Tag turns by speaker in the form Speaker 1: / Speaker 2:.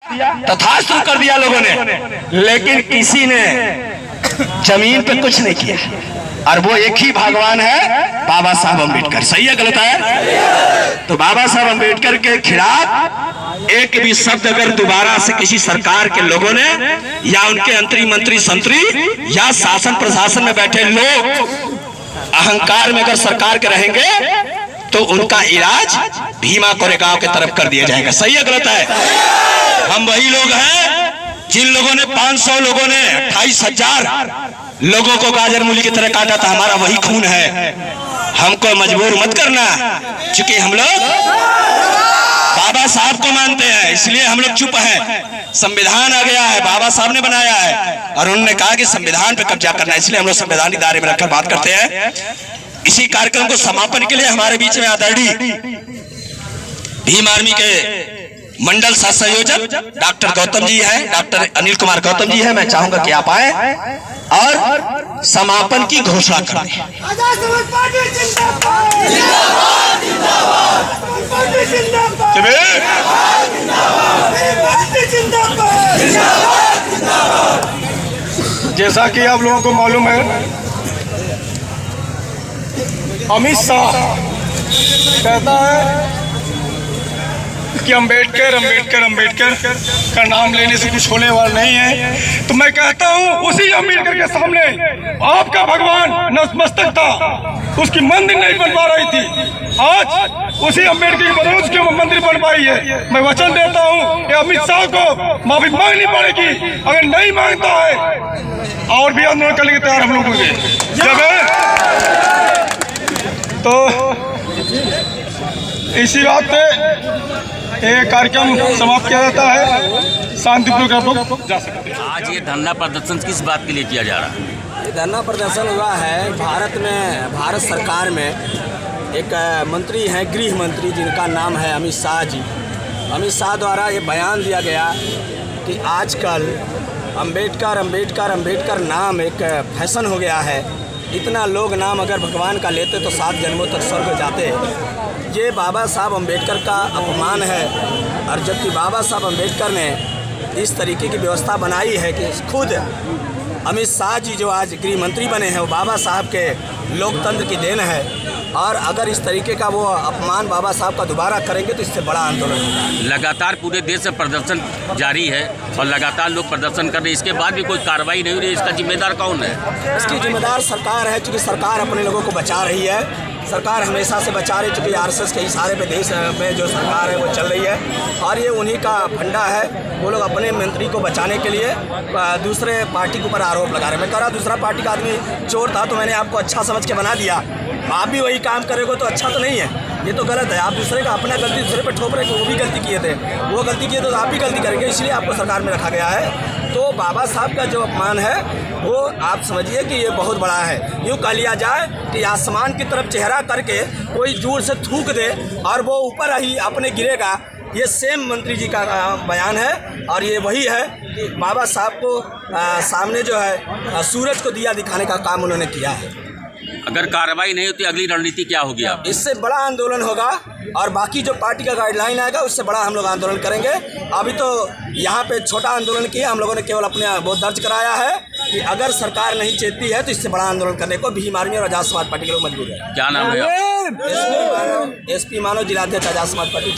Speaker 1: तथास्तु कर दिया लोगों ने, लेकिन किसी ने जमीन पे कुछ नहीं किया। और वो एक ही भगवान है, बाबा साहब अम्बेडकर। सही है गलत है? तो बाबा साहब अम्बेडकर के खिलाफ एक भी शब्द अगर दोबारा से किसी सरकार के लोगों ने या उनके मंत्री संतरी या शासन प्रशासन में बैठे लोग अहंकार में अगर सरकार के रहेंगे तो उनका इलाज भीमा कोरेगांव की तरफ कर दिया जाएगा। सही है गलत है? हम वही लोग हैं जिन लोगों ने 500 लोगों ने 28,000 लोगों को गाजर मूली की तरह काटा था। हमारा वही खून है, हमको मजबूर मत करना। क्योंकि हम लोग बाबा साहब को मानते हैं, इसलिए हम लोग चुप हैं। संविधान आ गया है, बाबा साहब ने बनाया है और उन्होंने कहा कि संविधान पे कब्जा करना है, इसलिए हम लोग संवैधानिक दायरे में रखकर बात करते हैं। इसी कार्यक्रम को समापन के लिए हमारे बीच में आदरणीय भीम आर्मी के मंडल सह संयोजक डॉक्टर गौतम जी हैं, डॉक्टर अनिल कुमार गौतम जी हैं। मैं चाहूंगा कि आप आए और समापन की घोषणा करें।
Speaker 2: जैसा कि आप लोगों को मालूम है, अमित शाह कहता है कि अम्बेडकर अम्बेडकर अम्बेडकर का नाम लेने से कुछ होने वाला नहीं है। तो मैं कहता हूँ उसी अम्बेडकर के सामने आपका भगवान नतमस्तक था, उसकी मंदिर नहीं बन पा रही थी। आज उसी अम्बेडकर की मनोज की मंदिर बन पाई है। मैं वचन देता हूँ कि अमित शाह को माफी मांगनी पड़ेगी। अगर नहीं मांगता है और भी आंदोलन करने के तैयार हम लोग होंगे। तो इसी बात पे ये कार्यक्रम समाप्त किया जाता है। शांतिपूर्वक जा सकते हैं।
Speaker 3: आज ये धरना प्रदर्शन किस बात के लिए किया जा रहा है?
Speaker 4: ये धरना प्रदर्शन हुआ है भारत सरकार में एक मंत्री हैं, गृह मंत्री, जिनका नाम है अमित शाह जी। अमित शाह द्वारा ये बयान दिया गया कि आजकल अम्बेडकर अम्बेडकर अम्बेडकर नाम एक फैशन हो गया है। इतना लोग नाम अगर भगवान का लेते तो 7 जन्मों तक स्वर्ग जाते। ये बाबा साहब अम्बेडकर का अपमान है। और जबकि बाबा साहब अम्बेडकर ने इस तरीके की व्यवस्था बनाई है कि खुद अमित शाह जी जो आज गृह मंत्री बने हैं वो बाबा साहब के लोकतंत्र की देन है। और अगर इस तरीके का वो अपमान बाबा साहब का दोबारा करेंगे तो इससे बड़ा आंदोलन होगा।
Speaker 3: लगातार पूरे देश में प्रदर्शन जारी है और लगातार लोग प्रदर्शन कर रहे हैं, इसके बाद भी कोई कार्रवाई नहीं हो रही। इसका जिम्मेदार कौन है?
Speaker 4: इसकी जिम्मेदार सरकार है, क्योंकि सरकार अपने लोगों को बचा रही है। सरकार हमेशा से बचा रही, चूँकि आरएसएस के इशारे पे देश में जो सरकार है वो चल रही है और ये उन्हीं का फंडा है। वो लोग अपने मंत्री को बचाने के लिए दूसरे पार्टी के ऊपर आरोप लगा रहे हैं। मैं कह रहा दूसरा पार्टी का आदमी चोर था तो मैंने आपको अच्छा समझ के बना दिया, आप भी वही काम करेंगे तो अच्छा तो नहीं है, ये तो गलत है। आप दूसरे का अपना गलती दूसरे पे ठोक रहे, वो भी गलती किए थे, वो गलती किए तो आप भी गलती करेंगे, इसलिए आपको सरकार में रखा गया है। तो बाबा साहब का जो अपमान है वो आप समझिए कि ये बहुत बड़ा है। यूँ कह लिया जाए कि आसमान की तरफ चेहरा करके कोई जोर से थूक दे और वो ऊपर ही अपने गिरेगा, ये सेम मंत्री जी का बयान है। और ये वही है कि बाबा साहब को सामने जो है सूरज को दिया दिखाने का काम उन्होंने किया है।
Speaker 3: अगर कार्रवाई नहीं होती अगली रणनीति क्या होगी? आप
Speaker 4: इससे बड़ा आंदोलन होगा और बाकी जो पार्टी का गाइडलाइन आएगा उससे बड़ा हम लोग आंदोलन करेंगे। अभी तो यहाँ पे छोटा आंदोलन किया, हम लोगों ने केवल अपने वो दर्ज कराया है कि अगर सरकार नहीं चेतती है तो इससे बड़ा आंदोलन करने को भीम आर्मी और आजाद समाज पार्टी के लोग मजबूर है।
Speaker 3: क्या नाम है?
Speaker 4: एसपी मानव, जिलाध्यक्ष आजाद समाज पार्टी।